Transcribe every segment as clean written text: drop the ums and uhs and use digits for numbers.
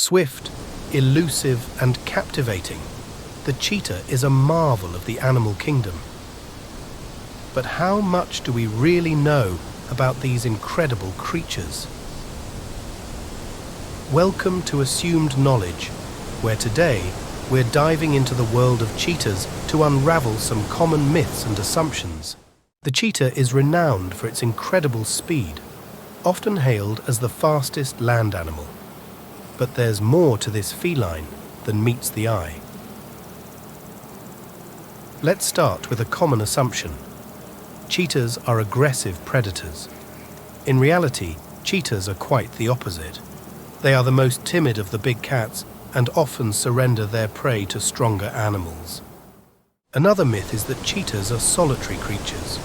Swift, elusive, and captivating, the cheetah is a marvel of the animal kingdom. But how much do we really know about these incredible creatures? Welcome to Assumed Knowledge, where today we're diving into the world of cheetahs to unravel some common myths and assumptions. The cheetah is renowned for its incredible speed, often hailed as the fastest land animal. But there's more to this feline than meets the eye. Let's start with a common assumption. Cheetahs are aggressive predators. In reality, cheetahs are quite the opposite. They are the most timid of the big cats and often surrender their prey to stronger animals. Another myth is that cheetahs are solitary creatures.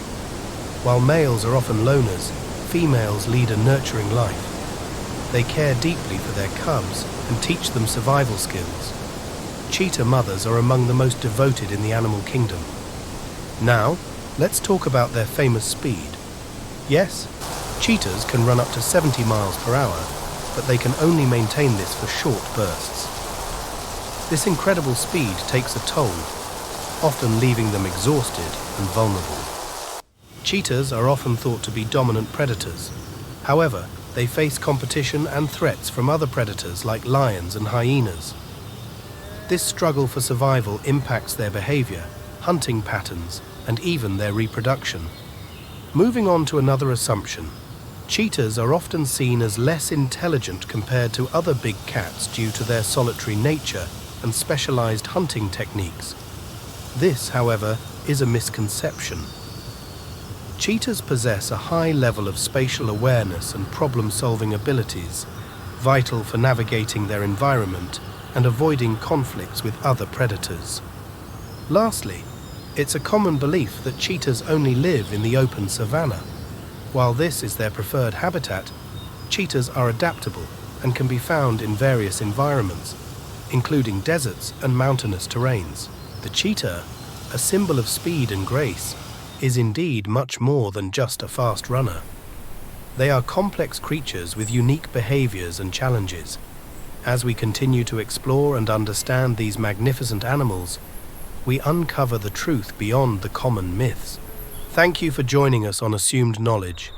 While males are often loners, females lead a nurturing life. They care deeply for their cubs and teach them survival skills. Cheetah mothers are among the most devoted in the animal kingdom. Now, let's talk about their famous speed. Yes, cheetahs can run up to 70 miles per hour, but they can only maintain this for short bursts. This incredible speed takes a toll, often leaving them exhausted and vulnerable. Cheetahs are often thought to be dominant predators. However, they face competition and threats from other predators like lions and hyenas. This struggle for survival impacts their behavior, hunting patterns, and even their reproduction. Moving on to another assumption. Cheetahs are often seen as less intelligent compared to other big cats due to their solitary nature and specialized hunting techniques. This, however, is a misconception. Cheetahs possess a high level of spatial awareness and problem-solving abilities, vital for navigating their environment and avoiding conflicts with other predators. Lastly, it's a common belief that cheetahs only live in the open savannah. While this is their preferred habitat, cheetahs are adaptable and can be found in various environments, including deserts and mountainous terrains. The cheetah, a symbol of speed and grace, is indeed much more than just a fast runner. They are complex creatures with unique behaviors and challenges. As we continue to explore and understand these magnificent animals, we uncover the truth beyond the common myths. Thank you for joining us on Assumed Knowledge.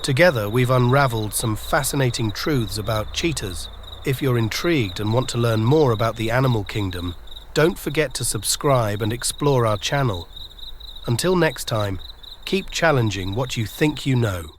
Together, we've unraveled some fascinating truths about cheetahs. If you're intrigued and want to learn more about the animal kingdom, don't forget to subscribe and explore our channel. Until next time, keep challenging what you think you know.